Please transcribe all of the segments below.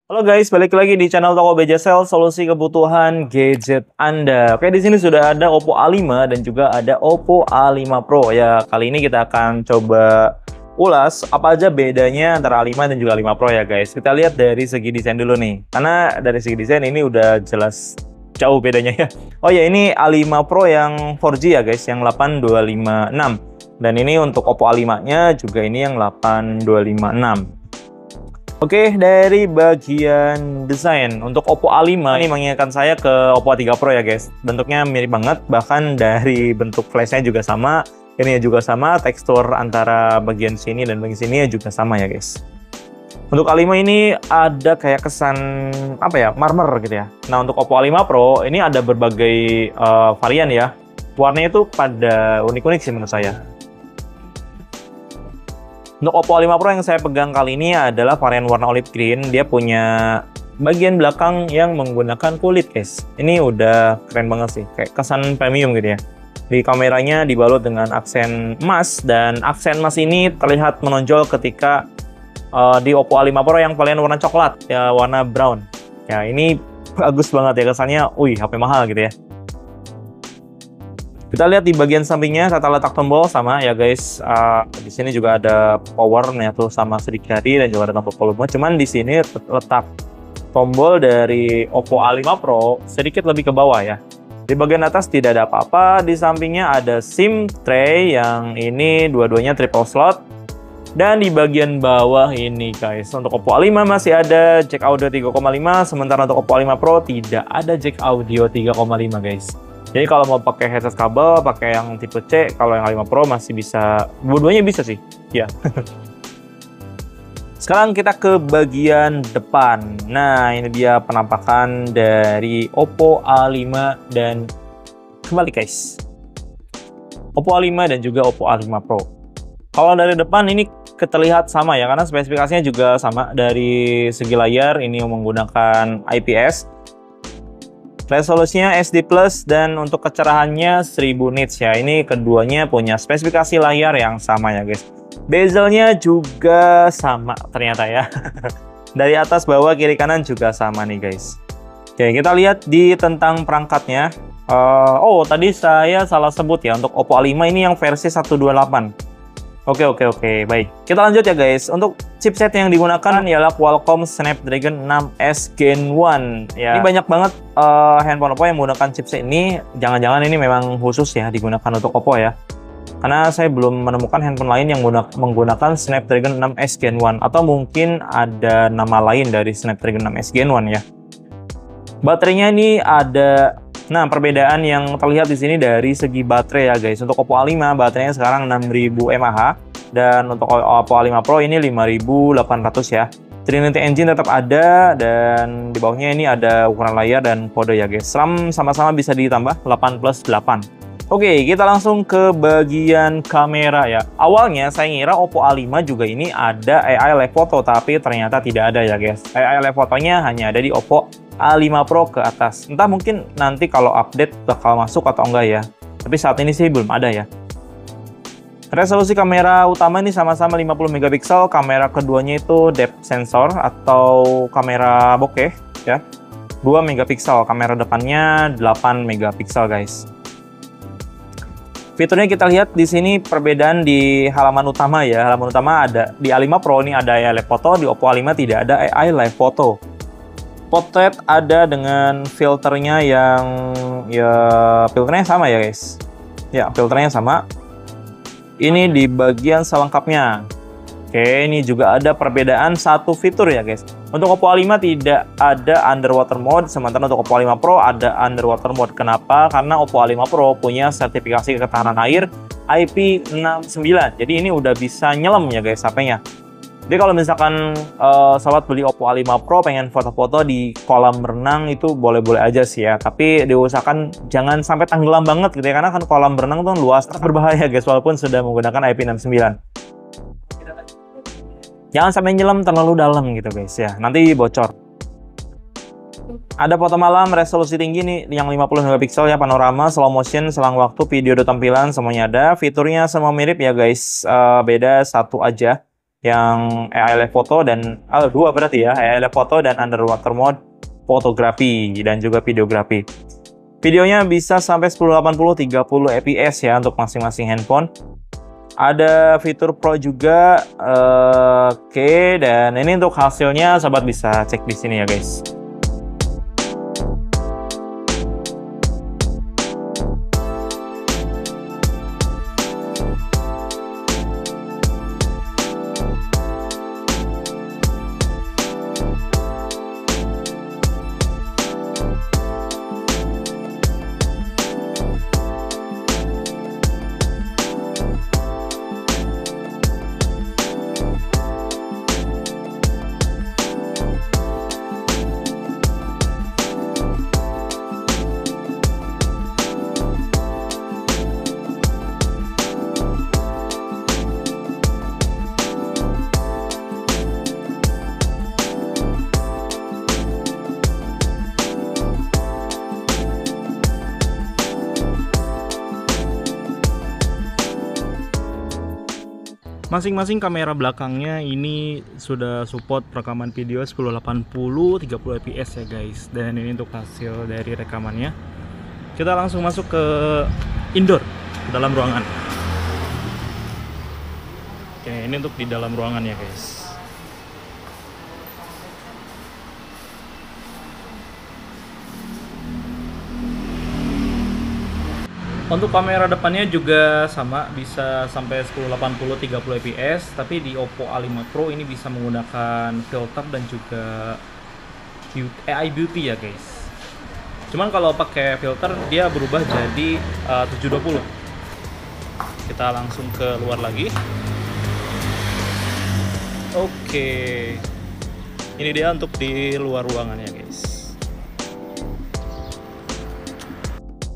Halo guys, balik lagi di channel Toko BJSL, solusi kebutuhan gadget Anda. Oke, di sini sudah ada Oppo A5 dan juga ada Oppo A5 Pro. Ya, kali ini kita akan coba ulas apa aja bedanya antara A5 dan juga A5 Pro ya guys. Kita lihat dari segi desain dulu nih. Karena dari segi desain ini udah jelas jauh bedanya ya. Oh ya, ini A5 Pro yang 4G ya guys, yang 8256. Dan ini untuk Oppo A5-nya juga ini yang 8256. Oke, dari bagian desain untuk Oppo A5 ini mengingatkan saya ke Oppo A3 Pro ya guys. Bentuknya mirip banget, bahkan dari bentuk flashnya juga sama, ini juga sama, tekstur antara bagian sini dan bagian sini juga sama ya guys. Untuk A5 ini ada kayak kesan apa ya, marmer gitu ya. Nah, untuk Oppo A5 Pro ini ada berbagai varian ya. Warnanya itu pada unik-unik sih menurut saya. Untuk Oppo A5 Pro yang saya pegang kali ini adalah varian warna olive green. Dia punya bagian belakang yang menggunakan kulit guys. Ini udah keren banget sih, kayak kesan premium gitu ya. Di kameranya dibalut dengan aksen emas, dan aksen emas ini terlihat menonjol ketika di Oppo A5 Pro yang varian warna coklat, ya warna brown. Ya ini bagus banget ya kesannya, wih HP mahal gitu ya. Kita lihat di bagian sampingnya tata letak tombol sama ya guys. Di sini juga ada power tuh sama sidik jari dan juga ada tombol volume. Cuman di sini letak tombol dari Oppo A5 Pro sedikit lebih ke bawah ya. Di bagian atas tidak ada apa-apa. Di sampingnya ada SIM tray yang ini dua-duanya triple slot. Dan di bagian bawah ini guys, untuk Oppo A5 masih ada jack audio 3,5, sementara untuk Oppo A5 Pro tidak ada jack audio 3,5 guys. Jadi kalau mau pakai headset kabel, pakai yang tipe C, kalau yang A5 Pro masih bisa, dua-duanya bisa sih, ya. Sekarang kita ke bagian depan. Nah, ini dia penampakan dari Oppo A5 dan kembali guys. Oppo A5 dan juga Oppo A5 Pro. Kalau dari depan ini terlihat sama ya, karena spesifikasinya juga sama. Dari segi layar ini menggunakan IPS. Resolusinya SD+, dan untuk kecerahannya 1000 nits ya. Ini keduanya punya spesifikasi layar yang sama ya guys. Bezelnya juga sama ternyata ya. Dari atas bawah kiri kanan juga sama nih guys. Oke, kita lihat di tentang perangkatnya. Oh tadi saya salah sebut ya, untuk Oppo A5 ini yang versi 128. Oke, baik. Kita lanjut ya guys. Untuk chipset yang digunakan ialah Qualcomm Snapdragon 6S Gen 1. Ya, ini banyak banget handphone Oppo yang menggunakan chipset ini. Jangan-jangan ini memang khusus ya digunakan untuk Oppo ya. Karena saya belum menemukan handphone lain yang menggunakan Snapdragon 6S Gen 1. Atau mungkin ada nama lain dari Snapdragon 6S Gen 1 ya. Baterainya ini ada. Nah, perbedaan yang terlihat di sini dari segi baterai ya guys. Untuk Oppo A5 baterainya sekarang 6000 mAh, dan untuk Oppo A5 Pro ini 5800 ya. Trinity Engine tetap ada, dan di bawahnya ini ada ukuran layar dan kode ya guys. RAM sama-sama bisa ditambah 8+8. Oke, kita langsung ke bagian kamera ya. Awalnya saya ngira Oppo A5 juga ini ada AI Live Photo, tapi ternyata tidak ada ya guys. AI Live Photonya hanya ada di Oppo A5 Pro ke atas. Entah mungkin nanti kalau update bakal masuk atau enggak ya. Tapi saat ini sih belum ada ya. Resolusi kamera utama ini sama-sama 50 megapiksel. Kamera keduanya itu depth sensor atau kamera bokeh ya. 2 megapiksel. Kamera depannya 8 megapiksel guys. Fiturnya kita lihat di sini perbedaan di halaman utama ya. Halaman utama ada di A5 Pro ini ada AI Live Photo, di Oppo A5 tidak ada AI Live Photo. Potret ada dengan filternya yang ya filternya sama ya guys. Ya, filternya sama. Ini di bagian selengkapnya. Oke, ini juga ada perbedaan satu fitur ya guys. Untuk Oppo A5 tidak ada underwater mode, sementara untuk Oppo A5 Pro ada underwater mode. Kenapa? Karena Oppo A5 Pro punya sertifikasi ketahanan air IP69. Jadi ini udah bisa nyelam ya guys HP-nya. Jadi kalau misalkan sobat beli Oppo A5 Pro pengen foto-foto di kolam renang itu boleh-boleh aja sih ya. Tapi diusahakan jangan sampai tenggelam banget gitu ya. Karena kan kolam renang tuh luas, berbahaya guys walaupun sudah menggunakan IP69. Jangan sampai nyelam terlalu dalam gitu guys ya. Nanti bocor. Ada foto malam, resolusi tinggi nih yang 50 megapiksel ya, panorama, slow motion, selang waktu, video tampilan semuanya ada. Fiturnya semua mirip ya guys. Beda satu aja, yang AI live photo dan dua berarti ya, AI live photo dan underwater mode fotografi dan juga videografi. Videonya bisa sampai 1080 30 fps ya untuk masing-masing handphone. Ada fitur Pro juga. Oke, dan ini untuk hasilnya sobat bisa cek di sini ya guys. Masing-masing kamera belakangnya ini sudah support rekaman video 1080 30 fps ya guys. Dan ini untuk hasil dari rekamannya. Kita langsung masuk ke indoor, ke dalam ruangan. Oke, ini untuk di dalam ruangan ya guys. Untuk kamera depannya juga sama, bisa sampai 1080 30 fps, tapi di Oppo A5 Pro ini bisa menggunakan filter dan juga AI beauty ya guys. Cuman kalau pakai filter dia berubah jadi 720. Kita langsung ke luar lagi. Oke. Ini dia untuk di luar ruangannya guys.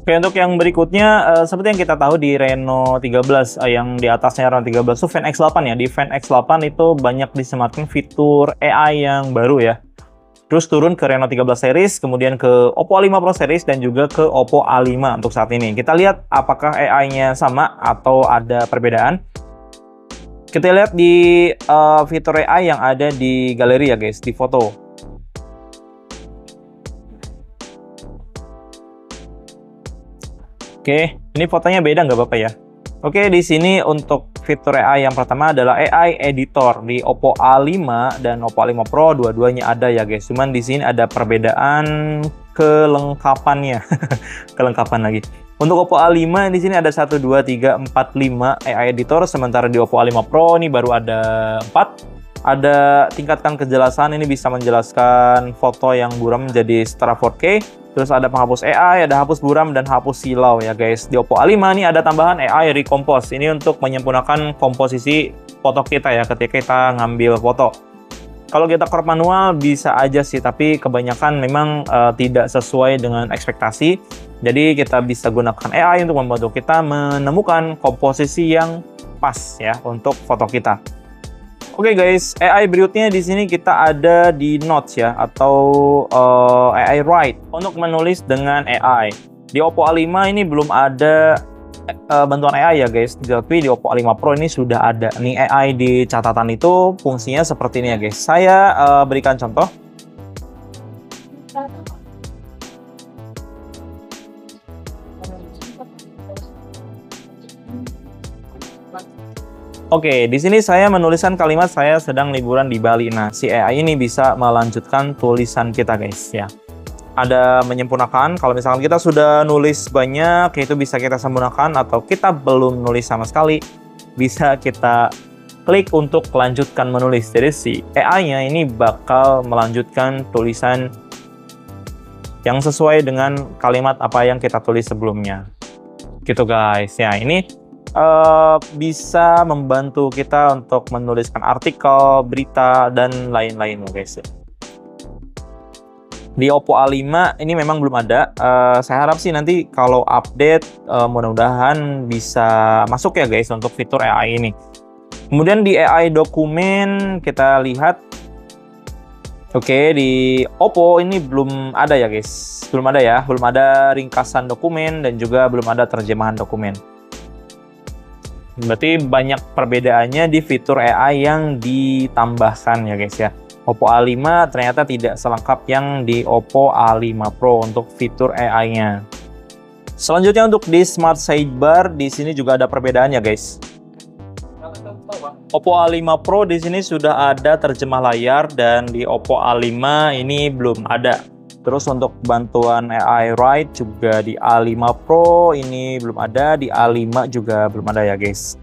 Oke, untuk yang berikutnya seperti yang kita tahu di Reno 13 yang di atasnya Reno 13 itu Fan X8 ya. Di Fan X8 itu banyak disematkan fitur AI yang baru ya. Terus turun ke Reno 13 series, kemudian ke Oppo A5 Pro series dan juga ke Oppo A5 untuk saat ini. Kita lihat apakah AI-nya sama atau ada perbedaan. Kita lihat di fitur AI yang ada di galeri ya guys, di foto. Oke, ini fotonya beda nggak Bapak ya? Oke, di sini untuk fitur AI yang pertama adalah AI Editor di Oppo A5 dan Oppo A5 Pro, dua-duanya ada ya guys. Cuman di sini ada perbedaan kelengkapannya, kelengkapan lagi. Untuk Oppo A5 di sini ada 1, 2, 3, 4, 5 AI Editor, sementara di Oppo A5 Pro ini baru ada 4. Ada tingkatkan kejelasan, ini bisa menjelaskan foto yang buram menjadi setara 4K. Terus ada penghapus AI, ada hapus buram dan hapus silau ya guys. Di Oppo A5 ini ada tambahan AI Recompose. Ini untuk menyempurnakan komposisi foto kita ya ketika kita ngambil foto. Kalau kita crop manual bisa aja sih, tapi kebanyakan memang tidak sesuai dengan ekspektasi. Jadi kita bisa gunakan AI untuk membantu kita menemukan komposisi yang pas ya untuk foto kita. Oke guys, AI berikutnya di sini kita ada di Notes ya, atau AI Write untuk menulis dengan AI. Di Oppo A5 ini belum ada bantuan AI ya guys, tapi di Oppo A5 Pro ini sudah ada. Nih AI di catatan itu fungsinya seperti ini ya guys. Saya berikan contoh. Oke, di sini saya menuliskan kalimat saya sedang liburan di Bali. Nah, si AI ini bisa melanjutkan tulisan kita, guys, ya. Ada menyempurnakan, kalau misalkan kita sudah nulis banyak, itu bisa kita sempurnakan, atau kita belum nulis sama sekali, bisa kita klik untuk lanjutkan menulis. Jadi si AI-nya ini bakal melanjutkan tulisan yang sesuai dengan kalimat apa yang kita tulis sebelumnya. Gitu, guys. Ya, ini bisa membantu kita untuk menuliskan artikel, berita, dan lain-lain guys. Di Oppo A5 ini memang belum ada. Saya harap sih nanti kalau update mudah-mudahan bisa masuk ya guys untuk fitur AI ini. Kemudian di AI dokumen kita lihat. Oke, di Oppo ini belum ada ya guys. Belum ada ya, belum ada ringkasan dokumen dan juga belum ada terjemahan dokumen. Berarti banyak perbedaannya di fitur AI yang ditambahkan ya guys ya. Oppo A5 ternyata tidak selengkap yang di Oppo A5 Pro untuk fitur AI-nya. Selanjutnya untuk di Smart Sidebar, di sini juga ada perbedaan ya guys. Oppo A5 Pro di sini sudah ada terjemah layar dan di Oppo A5 ini belum ada. Terus untuk bantuan AI Write juga di A5 Pro ini belum ada, di A5 juga belum ada ya guys.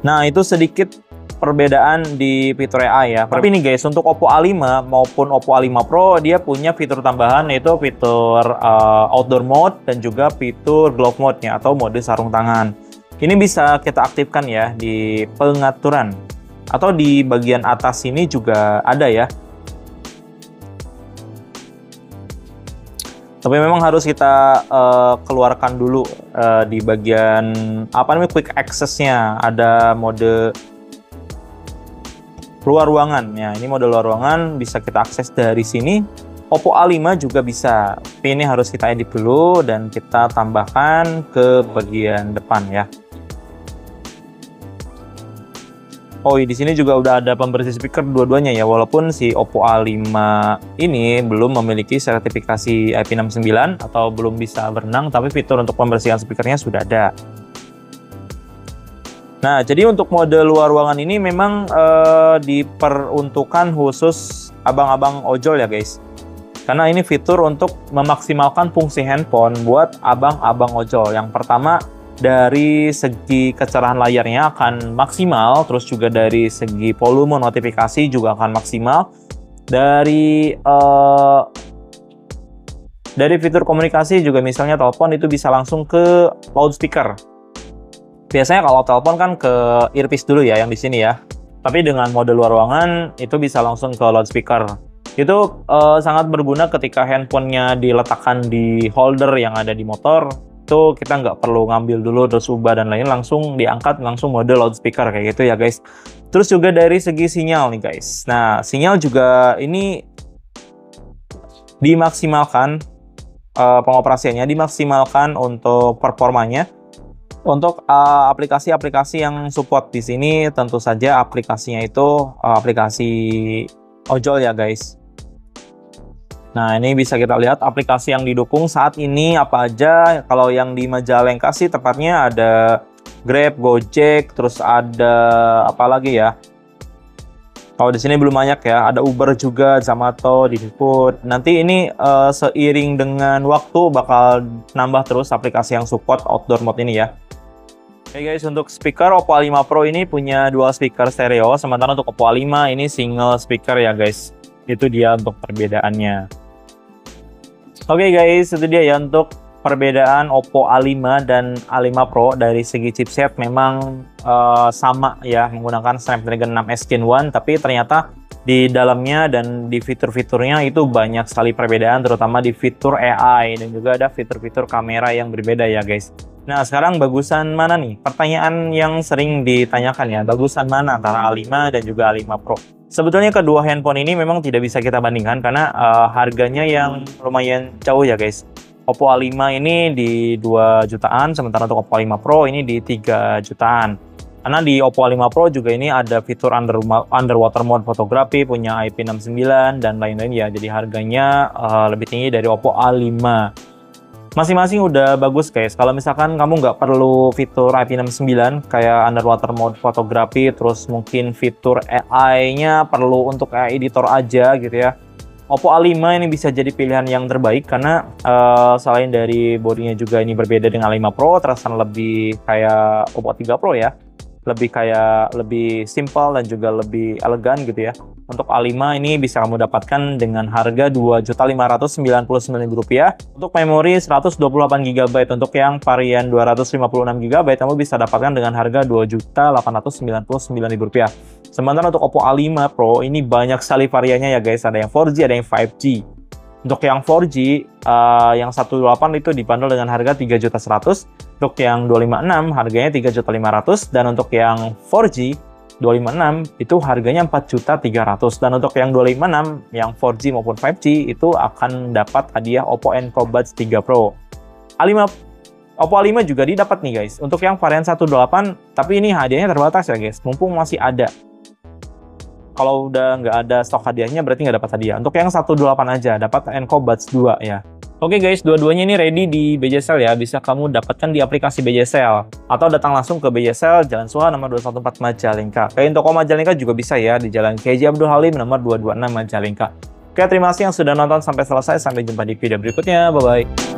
Nah itu sedikit perbedaan di fitur AI ya. Tapi nih guys, untuk Oppo A5 maupun Oppo A5 Pro dia punya fitur tambahan, yaitu fitur outdoor mode dan juga fitur glove mode-nya atau mode sarung tangan. Ini bisa kita aktifkan ya di pengaturan atau di bagian atas sini juga ada ya. Tapi memang harus kita keluarkan dulu di bagian apa namanya quick access-nya. Ada mode luar ruangan ya. Ini mode luar ruangan bisa kita akses dari sini. Oppo A5 juga bisa. Tapi ini harus kita edit dulu dan kita tambahkan ke bagian depan ya. Oh, di sini juga udah ada pembersih speaker dua-duanya ya, walaupun si Oppo A5 ini belum memiliki sertifikasi IP69 atau belum bisa berenang, tapi fitur untuk pembersihan speakernya sudah ada. Nah, jadi untuk mode luar ruangan ini memang diperuntukkan khusus abang-abang ojol ya guys. Karena ini fitur untuk memaksimalkan fungsi handphone buat abang-abang ojol. Yang pertama, dari segi kecerahan layarnya akan maksimal, terus juga dari segi volume notifikasi juga akan maksimal. Dari fitur komunikasi juga, misalnya telepon itu bisa langsung ke loudspeaker. Biasanya kalau telepon kan ke earpiece dulu ya, yang di sini ya. Tapi dengan mode luar ruangan itu bisa langsung ke loudspeaker. Itu sangat berguna ketika handphonenya diletakkan di holder yang ada di motor. Itu kita nggak perlu ngambil dulu terus ubah dan lain, langsung diangkat langsung mode loudspeaker kayak gitu ya guys. Terus juga dari segi sinyal nih guys. Nah, sinyal juga ini dimaksimalkan, pengoperasiannya dimaksimalkan untuk performanya. Untuk aplikasi-aplikasi yang support di sini tentu saja aplikasinya itu aplikasi ojol ya guys. Nah, ini bisa kita lihat aplikasi yang didukung saat ini apa aja. Kalau yang di Majalengka sih tepatnya ada Grab, Gojek, terus ada apa lagi ya? Kalau di sini belum banyak ya. Ada Uber juga, Zamato, Didi-Food. Nanti ini seiring dengan waktu bakal nambah terus aplikasi yang support outdoor mode ini ya. Oke guys, untuk speaker Oppo A5 Pro ini punya dual speaker stereo, sementara untuk Oppo A5 ini single speaker ya guys. Itu dia untuk perbedaannya. Oke guys, itu dia ya untuk perbedaan Oppo A5 dan A5 Pro. Dari segi chipset memang sama ya, menggunakan Snapdragon 6S Gen 1, tapi ternyata di dalamnya dan di fitur-fiturnya itu banyak sekali perbedaan, terutama di fitur AI dan juga ada fitur-fitur kamera yang berbeda ya guys. Nah, sekarang bagusan mana nih? Pertanyaan yang sering ditanyakan ya, bagusan mana antara A5 dan juga A5 Pro? Sebetulnya kedua handphone ini memang tidak bisa kita bandingkan karena harganya yang lumayan jauh ya guys. Oppo A5 ini di 2 jutaan, sementara untuk Oppo A5 Pro ini di 3 jutaan. Karena di Oppo A5 Pro juga ini ada fitur underwater mode fotografi, punya IP69 dan lain-lain ya. Jadi harganya lebih tinggi dari Oppo A5. Masing-masing udah bagus guys. Kalau misalkan kamu nggak perlu fitur IP69 kayak underwater mode fotografi, terus mungkin fitur AI-nya perlu untuk AI editor aja gitu ya, Oppo A5 ini bisa jadi pilihan yang terbaik karena selain dari bodinya juga ini berbeda dengan A5 Pro, terasa lebih kayak Oppo 3 Pro ya. Lebih simple dan juga lebih elegan gitu ya. Untuk A5 ini bisa kamu dapatkan dengan harga Rp2.599. Untuk memori 128GB. Untuk yang varian 256GB kamu bisa dapatkan dengan harga Rp2.899.000. Sementara untuk Oppo A5 Pro ini banyak sekali variannya ya guys. Ada yang 4G, ada yang 5G. Untuk yang 4G, yang 128 itu dibanderol dengan harga Rp3.100.000. Untuk yang 256 harganya Rp3.500.000. Dan untuk yang 4G 256 itu harganya Rp4.300.000. Dan untuk yang 256 yang 4G maupun 5G itu akan dapat hadiah Oppo Enco Buds 3 Pro. Oppo A5 juga didapat nih guys. Untuk yang varian 18, tapi ini hadiahnya terbatas ya guys. Mumpung masih ada. Kalau udah nggak ada stok hadiahnya berarti nggak dapat hadiah. Untuk yang 18 aja, dapat Enco Buds 2 ya. Oke guys, dua-duanya ini ready di BJSL ya. Bisa kamu dapatkan di aplikasi BJSL. Atau datang langsung ke BJSL Jalan Suha nomor 214 Majalengka. Kayak toko Majalengka juga bisa ya, di Jalan KJ Abdul Halim nomor 226 Majalengka. Oke, terima kasih yang sudah nonton sampai selesai. Sampai jumpa di video berikutnya. Bye-bye.